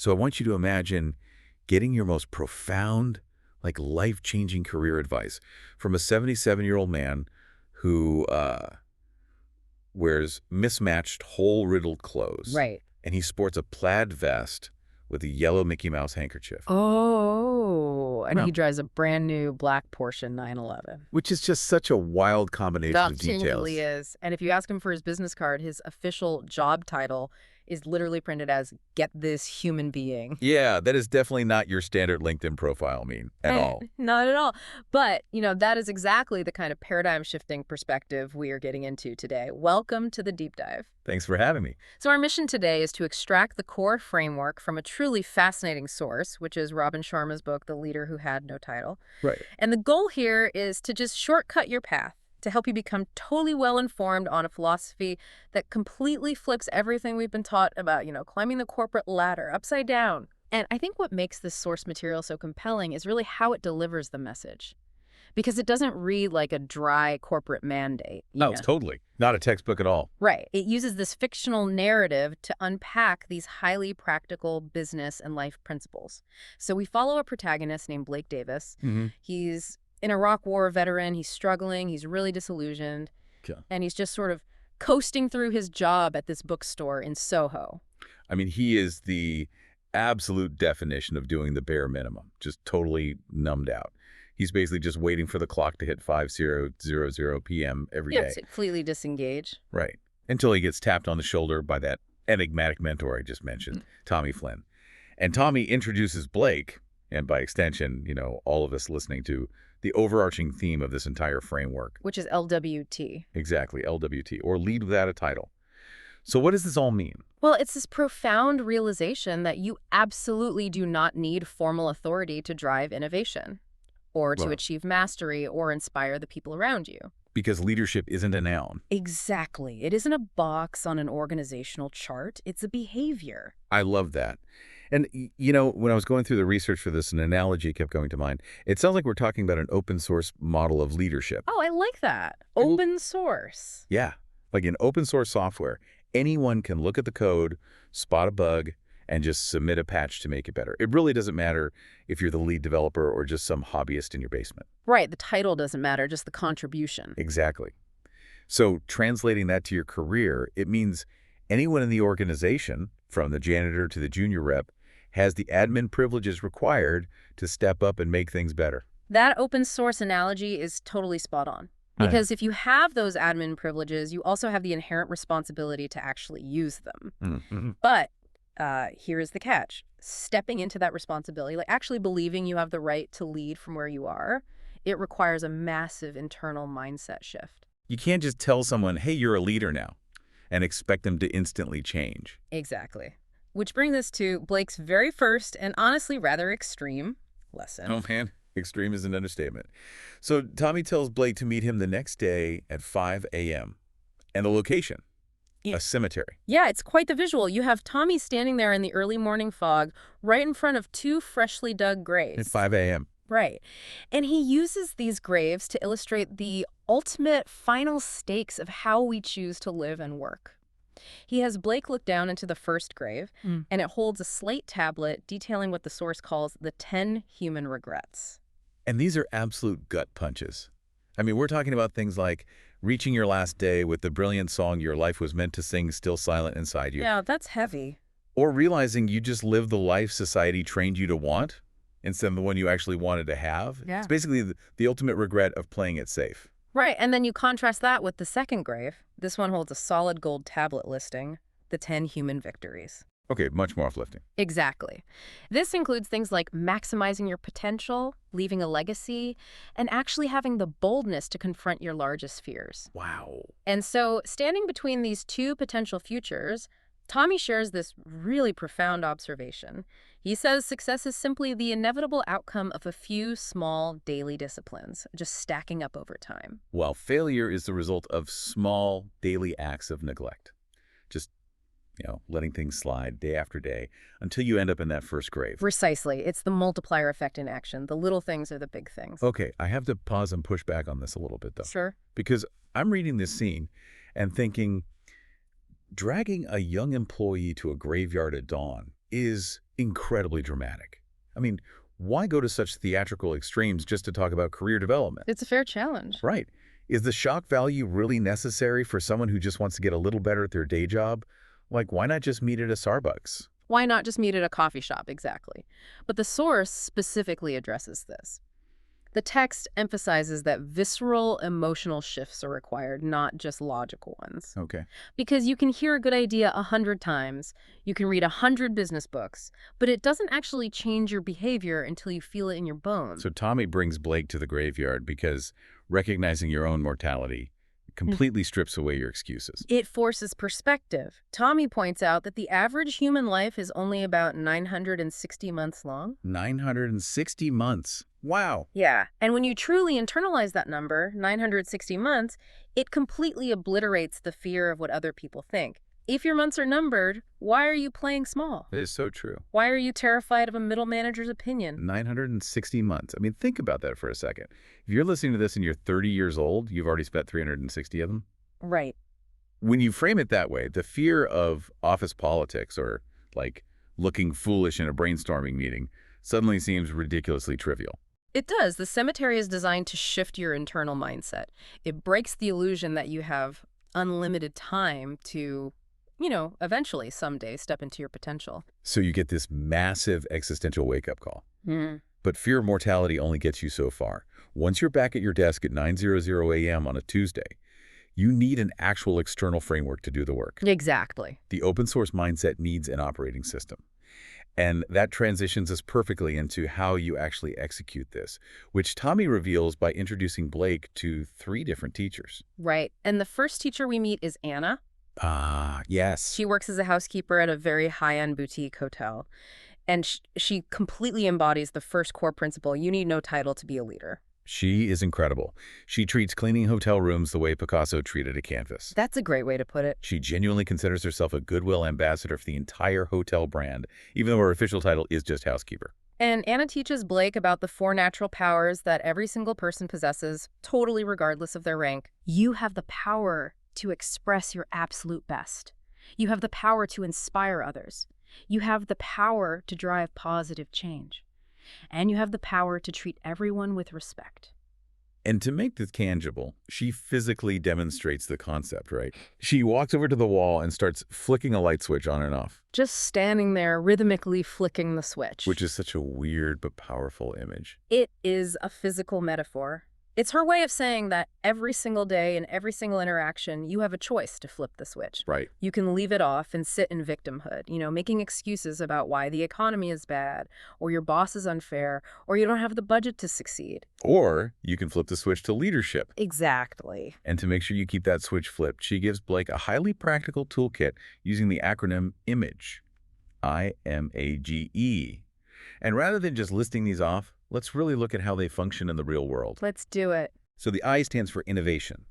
So I want you to imagine getting your most profound, like life-changing career advice from a 77-year-old man who wears mismatched, hole-riddled clothes. Right. And he sports a plaid vest with a yellow Mickey Mouse handkerchief. Oh, and Well, he drives a brand new black Porsche 911. which is just such a wild combination of That details. totally is. And if you ask him for his business card, his official job title is literally printed as "Get This Human Being." Yeah, that is definitely not your standard LinkedIn profile at all. Not at all. But, that is exactly the kind of paradigm-shifting perspective we are getting into today. Welcome to the Deep Dive. Thanks for having me. So our mission today is to extract the core framework from a truly fascinating source, which is Robin Sharma's book, The Leader Who Had No Title. Right. And the goal here is to just shortcut your path, to help you become totally well-informed on a philosophy that completely flips everything we've been taught about, climbing the corporate ladder upside down. And I think what makes this source material so compelling is really how it delivers the message. Because it doesn't read like a dry corporate mandate. No, it's totally not a textbook at all. Right. It uses this fictional narrative to unpack these highly practical business and life principles. So we follow a protagonist named Blake Davis. Mm-hmm. He's an Iraq War veteran. He's struggling. He's really disillusioned. Okay. And he's just sort of coasting through his job at this bookstore in Soho. I mean, he is the absolute definition of doing the bare minimum, just totally numbed out. He's basically just waiting for the clock to hit 5:00 p.m. every day. Yes, completely disengaged. Right. Until he gets tapped on the shoulder by that enigmatic mentor I just mentioned, Tommy Flinn. And Tommy introduces Blake, and by extension, all of us listening to the overarching theme of this entire framework. Which is LWT. Exactly, LWT, or lead without a title. So what does this all mean? Well, it's this profound realization that you absolutely do not need formal authority to drive innovation, or to achieve mastery, or inspire the people around you. Because leadership isn't a noun. Exactly. It isn't a box on an organizational chart. It's a behavior. I love that. And, when I was going through the research for this, an analogy kept going to mind. It sounds like we're talking about an open source model of leadership. Oh, I like that. Open source. Yeah. Like in open source software, anyone can look at the code, spot a bug, and just submit a patch to make it better. It really doesn't matter if you're the lead developer or just some hobbyist in your basement. Right. The title doesn't matter, just the contribution. Exactly. So translating that to your career, it means anyone in the organization, from the janitor to the junior rep, has the admin privileges required to step up and make things better. That open source analogy is totally spot on. Because if you have those admin privileges, you also have the inherent responsibility to actually use them. Mm-hmm. But here's the catch. Stepping into that responsibility, like actually believing you have the right to lead from where you are, it requires a massive internal mindset shift. You can't just tell someone, hey, you're a leader now, and expect them to instantly change. Exactly. Which brings us to Blake's very first and honestly rather extreme lesson. Oh, man. Extreme is an understatement. So Tommy tells Blake to meet him the next day at 5 a.m. And the location, a cemetery. Yeah, it's quite the visual. You have Tommy standing there in the early morning fog right in front of two freshly dug graves. At 5 a.m. Right. And he uses these graves to illustrate the ultimate final stakes of how we choose to live and work. He has Blake look down into the first grave, and it holds a slate tablet detailing what the source calls the 10 human regrets. And these are absolute gut punches. I mean, we're talking about things like reaching your last day with the brilliant song your life was meant to sing still silent inside you. Yeah, that's heavy. Or realizing you just lived the life society trained you to want instead of the one you actually wanted to have. Yeah. It's basically the ultimate regret of playing it safe. Right, and then you contrast that with the second grave. This one holds a solid gold tablet listing the 10 human victories. Okay, much more uplifting. Exactly. This includes things like maximizing your potential, leaving a legacy, and actually having the boldness to confront your largest fears. Wow. And so, standing between these two potential futures, Tommy shares this really profound observation. He says success is simply the inevitable outcome of a few small daily disciplines, just stacking up over time. While failure is the result of small daily acts of neglect. Just letting things slide day after day until you end up in that first grave. Precisely. It's the multiplier effect in action. The little things are the big things. Okay, I have to pause and push back on this a little bit, though. Sure. Because I'm reading this scene and thinking, dragging a young employee to a graveyard at dawn is incredibly dramatic. I mean, why go to such theatrical extremes just to talk about career development? It's a fair challenge. Right. Is the shock value really necessary for someone who just wants to get a little better at their day job? Like, why not just meet at a Starbucks? Why not just meet at a coffee shop? Exactly. But the source specifically addresses this. The text emphasizes that visceral emotional shifts are required, not just logical ones. Okay. Because you can hear a good idea 100 times, you can read 100 business books, but it doesn't actually change your behavior until you feel it in your bones. So Tommy brings Blake to the graveyard because recognizing your own mortality completely strips away your excuses. It forces perspective. Tommy points out that the average human life is only about 960 months long. 960 months. Wow. Yeah. And when you truly internalize that number, 960 months, it completely obliterates the fear of what other people think. If your months are numbered, why are you playing small? It is so true. Why are you terrified of a middle manager's opinion? 960 months. I mean, think about that for a second. If you're listening to this and you're 30 years old, you've already spent 360 of them. Right. When you frame it that way, the fear of office politics or, like, looking foolish in a brainstorming meeting suddenly seems ridiculously trivial. It does. The cemetery is designed to shift your internal mindset. It breaks the illusion that you have unlimited time to, eventually someday step into your potential. So you get this massive existential wake-up call. Mm. But fear of mortality only gets you so far. Once you're back at your desk at 9:00 a.m. on a Tuesday, you need an actual external framework to do the work. Exactly. The open source mindset needs an operating system. And that transitions us perfectly into how you actually execute this, which Tommy reveals by introducing Blake to 3 different teachers. Right. And the first teacher we meet is Anna. Ah, yes. She works as a housekeeper at a very high-end boutique hotel. And she completely embodies the first core principle: you need no title to be a leader. She is incredible. She treats cleaning hotel rooms the way Picasso treated a canvas. That's a great way to put it. She genuinely considers herself a goodwill ambassador for the entire hotel brand, even though her official title is just housekeeper. And Anna teaches Blake about the 4 natural powers that every single person possesses, totally regardless of their rank. You have the power to express your absolute best. You have the power to inspire others. You have the power to drive positive change. And you have the power to treat everyone with respect. And to make this tangible, she physically demonstrates the concept, right? She walks over to the wall and starts flicking a light switch on and off. Just standing there, rhythmically flicking the switch. Which is such a weird but powerful image. It is a physical metaphor. It's her way of saying that every single day and every single interaction, you have a choice to flip the switch. Right. You can leave it off and sit in victimhood, making excuses about why the economy is bad, or your boss is unfair, or you don't have the budget to succeed. Or you can flip the switch to leadership. Exactly. And to make sure you keep that switch flipped, she gives Blake a highly practical toolkit using the acronym IMAGE. IMAGE. And rather than just listing these off, let's really look at how they function in the real world. Let's do it. So the I stands for innovation.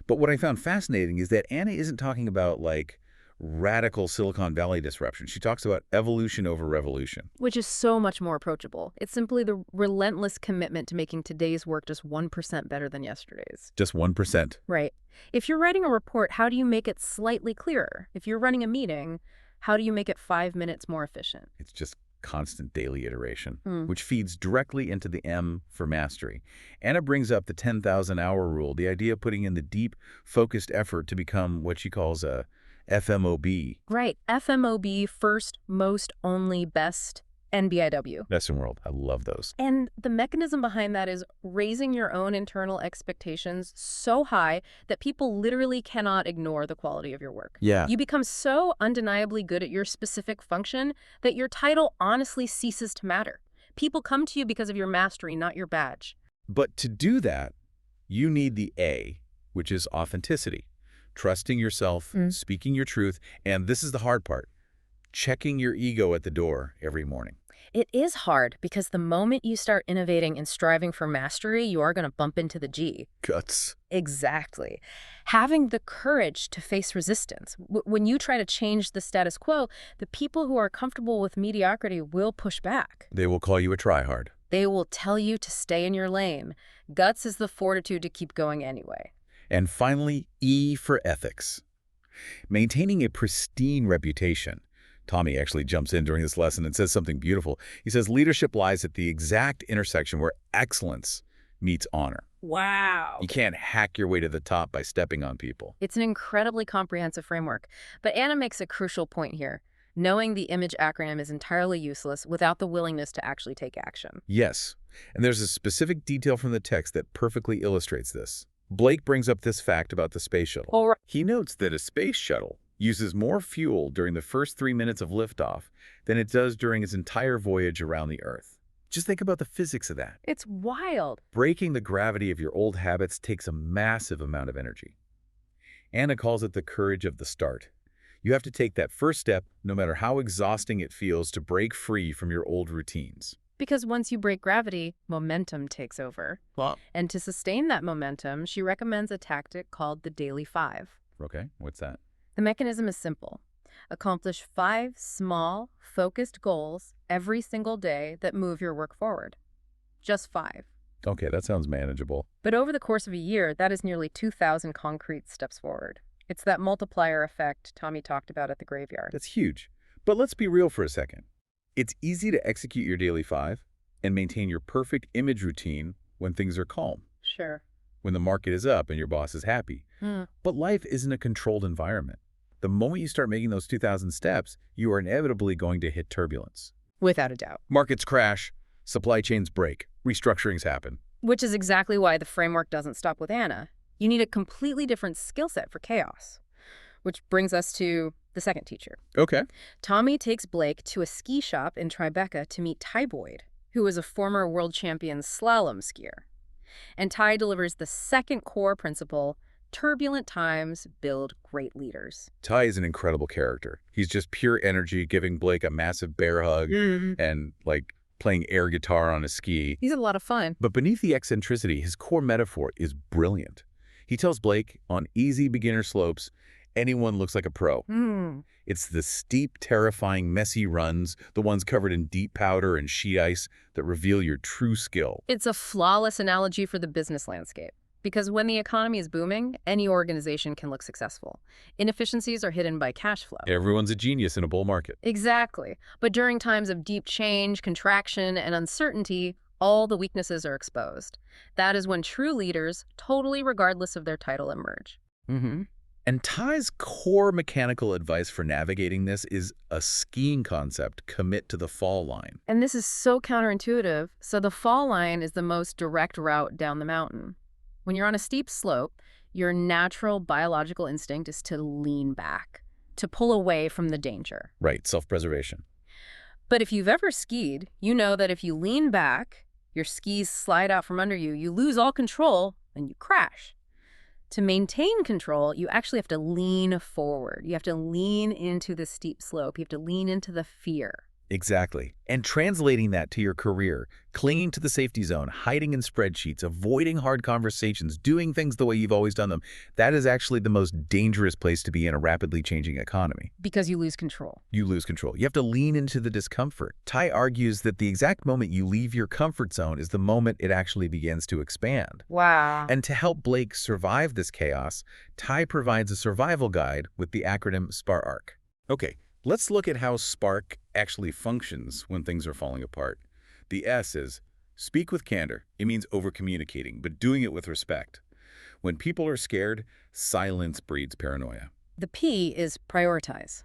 But what I found fascinating is that Anna isn't talking about, like, radical Silicon Valley disruption. She talks about evolution over revolution. Which is so much more approachable. It's simply the relentless commitment to making today's work just 1% better than yesterday's. Just 1%. Right. If you're writing a report, how do you make it slightly clearer? If you're running a meeting, how do you make it 5 minutes more efficient? It's just constant daily iteration, which feeds directly into the M for mastery. Anna brings up the 10,000-hour rule, the idea of putting in the deep, focused effort to become what she calls a FMOB. Right. FMOB, first, most, only, best, NBIW. Best in world. I love those. And the mechanism behind that is raising your own internal expectations so high that people literally cannot ignore the quality of your work. Yeah. You become so undeniably good at your specific function that your title honestly ceases to matter. People come to you because of your mastery, not your badge. But to do that, you need the A, which is authenticity. Trusting yourself, speaking your truth, and this is the hard part, checking your ego at the door every morning. It is hard because the moment you start innovating and striving for mastery, you are going to bump into the G. Guts. Exactly. Having the courage to face resistance. When you try to change the status quo, the people who are comfortable with mediocrity will push back. They will call you a tryhard. They will tell you to stay in your lane. Guts is the fortitude to keep going anyway. And finally, E for ethics. Maintaining a pristine reputation. Tommy actually jumps in during this lesson and says something beautiful. He says, leadership lies at the exact intersection where excellence meets honor. Wow. You can't hack your way to the top by stepping on people. It's an incredibly comprehensive framework. But Anna makes a crucial point here. Knowing the IMAGE acronym is entirely useless without the willingness to actually take action. Yes, and there's a specific detail from the text that perfectly illustrates this. Blake brings up this fact about the space shuttle. All right. He notes that a space shuttle uses more fuel during the first 3 minutes of liftoff than it does during its entire voyage around the Earth. Just think about the physics of that. It's wild. Breaking the gravity of your old habits takes a massive amount of energy. Anna calls it the courage of the start. You have to take that first step, no matter how exhausting it feels, to break free from your old routines. Because once you break gravity, momentum takes over. Well, And to sustain that momentum, she recommends a tactic called the Daily 5. okay, what's that? The mechanism is simple. Accomplish 5 small, focused goals every single day that move your work forward. Just 5. Okay, that sounds manageable. But over the course of a year, that is nearly 2,000 concrete steps forward. It's that multiplier effect Tommy talked about at the graveyard. That's huge. But let's be real for a second. It's easy to execute your daily 5 and maintain your perfect image routine when things are calm, Sure. when the market is up and your boss is happy. But life isn't a controlled environment. The moment you start making those 2,000 steps, you are inevitably going to hit turbulence. Without a doubt. Markets crash, supply chains break, restructurings happen. Which is exactly why the framework doesn't stop with Anna. You need a completely different skill set for chaos. Which brings us to the second teacher. Okay. Tommy takes Blake to a ski shop in Tribeca to meet Ty Boyd, who is a former world champion slalom skier. And Ty delivers the second core principle: turbulent times build great leaders. Ty is an incredible character. He's just pure energy, giving Blake a massive bear hug and, playing air guitar on a ski. He's a lot of fun. But beneath the eccentricity, his core metaphor is brilliant. He tells Blake, on easy beginner slopes, anyone looks like a pro. It's the steep, terrifying, messy runs, the ones covered in deep powder and sheet ice, that reveal your true skill. It's a flawless analogy for the business landscape. Because when the economy is booming, any organization can look successful. Inefficiencies are hidden by cash flow. Everyone's a genius in a bull market. Exactly. But during times of deep change, contraction, and uncertainty, all the weaknesses are exposed. That is when true leaders, totally regardless of their title, emerge. And Ty's core mechanical advice for navigating this is a skiing concept: commit to the fall line. And this is so counterintuitive. So the fall line is the most direct route down the mountain. When you're on a steep slope, your natural biological instinct is to lean back, to pull away from the danger. Right, self-preservation. But if you've ever skied, you know that if you lean back, your skis slide out from under you, you lose all control, and you crash. To maintain control, you actually have to lean forward. You have to lean into the steep slope. You have to lean into the fear. Exactly. And translating that to your career, clinging to the safety zone, hiding in spreadsheets, avoiding hard conversations, doing things the way you've always done them, that is actually the most dangerous place to be in a rapidly changing economy. Because you lose control. You lose control. You have to lean into the discomfort. Ty argues that the exact moment you leave your comfort zone is the moment it actually begins to expand. Wow. And to help Blake survive this chaos, Ty provides a survival guide with the acronym SPARC. Okay, let's look at how SPARC actually functions when things are falling apart. The S is speak with candor. It means over-communicating, but doing it with respect. When people are scared, silence breeds paranoia. The P is prioritize.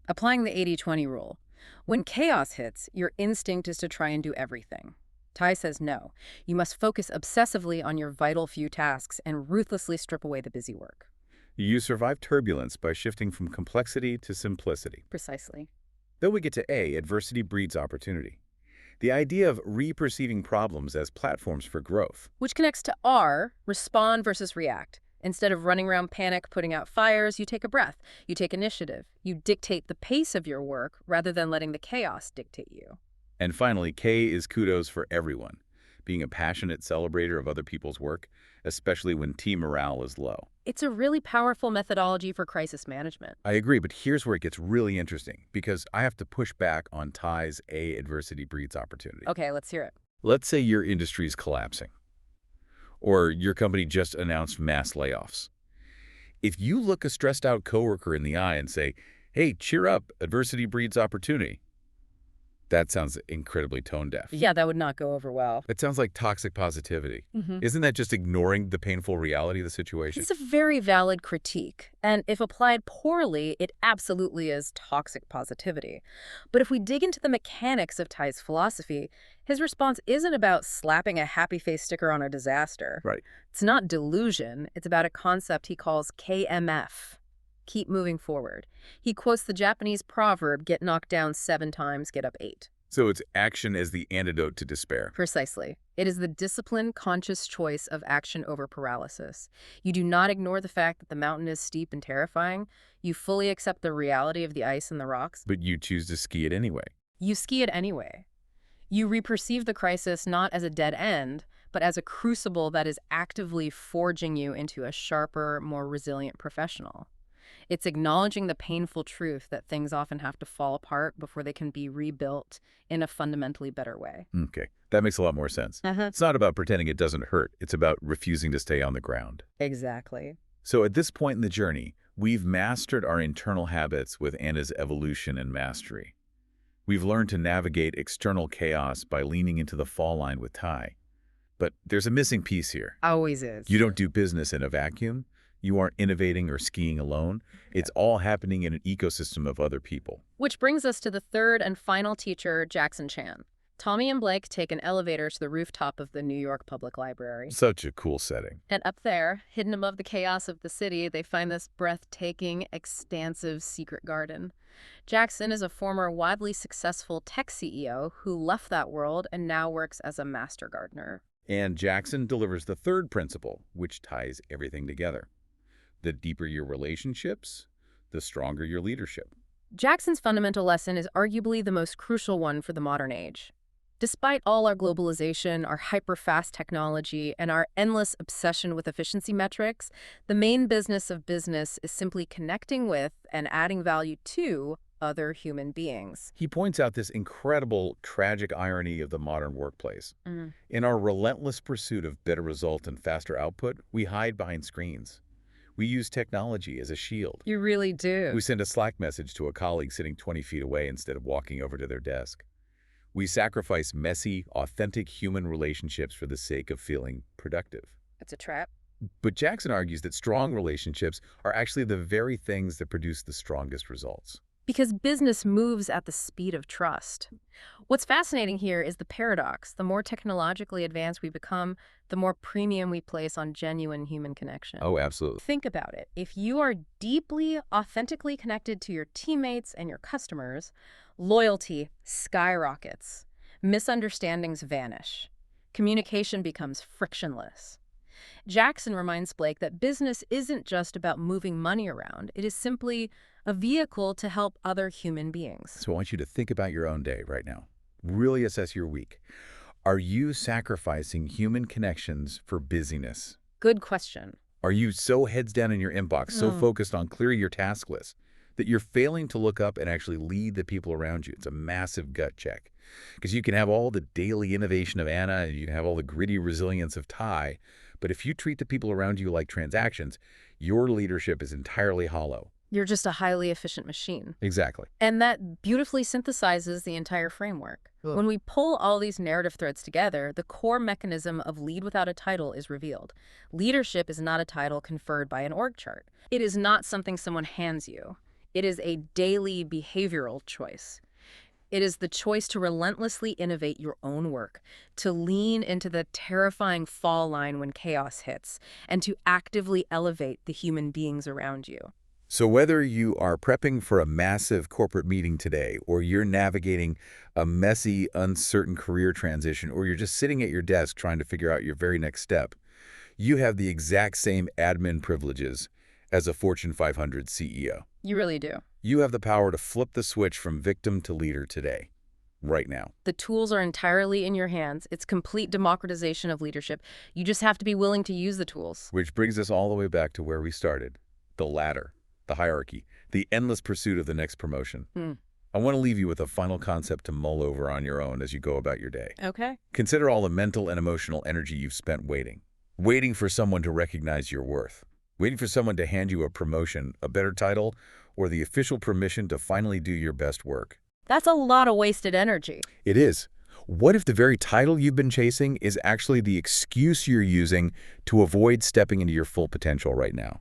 Applying the 80-20 rule. When chaos hits, your instinct is to try and do everything. Ty says no. You must focus obsessively on your vital few tasks and ruthlessly strip away the busy work. You survive turbulence by shifting from complexity to simplicity. Precisely. Then we get to A, adversity breeds opportunity. The idea of re-perceiving problems as platforms for growth. Which connects to R, respond versus react. Instead of running around panic, putting out fires, you take a breath. You take initiative. You dictate the pace of your work rather than letting the chaos dictate you. And finally, K is kudos for everyone. Being a passionate celebrator of other people's work, especially when team morale is low. It's a really powerful methodology for crisis management. I agree, but here's where it gets really interesting, because I have to push back on Ty's A, adversity breeds opportunity. Okay, let's hear it. Let's say your industry is collapsing, or your company just announced mass layoffs. If you look a stressed out coworker in the eye and say, Hey, cheer up. Adversity breeds opportunity. That sounds incredibly tone-deaf. Yeah, that would not go over well. It sounds like toxic positivity. Hmm. Isn't that just ignoring the painful reality of the situation? It's a very valid critique, and if applied poorly, it absolutely is toxic positivity. But if we dig into the mechanics of Ty's philosophy, his response isn't about slapping a happy face sticker on a disaster. Right. It's not delusion, it's about a concept he calls KMF. Keep moving forward. He quotes the Japanese proverb, get knocked down 7 times, get up 8. So it's action as the antidote to despair. Precisely. It is the disciplined, conscious choice of action over paralysis. You do not ignore the fact that the mountain is steep and terrifying. You fully accept the reality of the ice and the rocks. But you choose to ski it anyway. You ski it anyway. You reperceive the crisis not as a dead end, but as a crucible that is actively forging you into a sharper, more resilient professional. It's acknowledging the painful truth that things often have to fall apart before they can be rebuilt in a fundamentally better way. Okay, that makes a lot more sense. It's not about pretending it doesn't hurt. It's about refusing to stay on the ground. Exactly. So at this point in the journey, we've mastered our internal habits with Anna's evolution and mastery. We've learned to navigate external chaos by leaning into the fall line with Ty. But there's a missing piece here. Always is. You don't do business in a vacuum. You aren't innovating or skiing alone. It's all happening in an ecosystem of other people. Which brings us to the third and final teacher, Jackson Chan. Tommy and Blake take an elevator to the rooftop of the New York Public Library. Such a cool setting. And up there, hidden above the chaos of the city, they find this breathtaking, expansive secret garden. Jackson is a former wildly successful tech CEO who left that world and now works as a master gardener. And Jackson delivers the third principle, which ties everything together. The deeper your relationships, the stronger your leadership. Jackson's fundamental lesson is arguably the most crucial one for the modern age. Despite all our globalization, our hyper-fast technology, and our endless obsession with efficiency metrics, the main business of business is simply connecting with and adding value to other human beings. He points out this incredible, tragic irony of the modern workplace. In our relentless pursuit of better results and faster output, we hide behind screens. We use technology as a shield. You really do. We send a Slack message to a colleague sitting 20 feet away instead of walking over to their desk. We sacrifice messy, authentic human relationships for the sake of feeling productive. It's a trap. But Jackson argues that strong relationships are actually the very things that produce the strongest results. Because business moves at the speed of trust. What's fascinating here is the paradox. The more technologically advanced we become, the more premium we place on genuine human connection. Oh, absolutely. Think about it. If you are deeply, authentically connected to your teammates and your customers, loyalty skyrockets. Misunderstandings vanish. Communication becomes frictionless. Jackson reminds Blake that business isn't just about moving money around. It is simply a vehicle to help other human beings. So I want you to think about your own day right now. Really assess your week. Are you sacrificing human connections for busyness? Good question. Are you so heads down in your inbox, so focused on clearing your task list, that you're failing to look up and actually lead the people around you? It's a massive gut check. Because you can have all the daily innovation of Anna, and you can have all the gritty resilience of Ty, but if you treat the people around you like transactions, your leadership is entirely hollow. You're just a highly efficient machine. Exactly. And that beautifully synthesizes the entire framework. When we pull all these narrative threads together, the core mechanism of lead without a title is revealed. Leadership is not a title conferred by an org chart. It is not something someone hands you. It is a daily behavioral choice. It is the choice to relentlessly innovate your own work, to lean into the terrifying fall line when chaos hits, and to actively elevate the human beings around you. So whether you are prepping for a massive corporate meeting today, or you're navigating a messy, uncertain career transition, or you're just sitting at your desk trying to figure out your very next step, you have the exact same admin privileges as a Fortune 500 CEO. You really do. You have the power to flip the switch from victim to leader today, right now. The tools are entirely in your hands. It's complete democratization of leadership. You just have to be willing to use the tools. Which brings us all the way back to where we started, the ladder, the hierarchy, the endless pursuit of the next promotion. I want to leave you with a final concept to mull over on your own as you go about your day. Okay. Consider all the mental and emotional energy you've spent waiting for someone to recognize your worth, waiting for someone to hand you a promotion, a better title, or the official permission to finally do your best work. That's a lot of wasted energy. It is. What if the very title you've been chasing is actually the excuse you're using to avoid stepping into your full potential right now?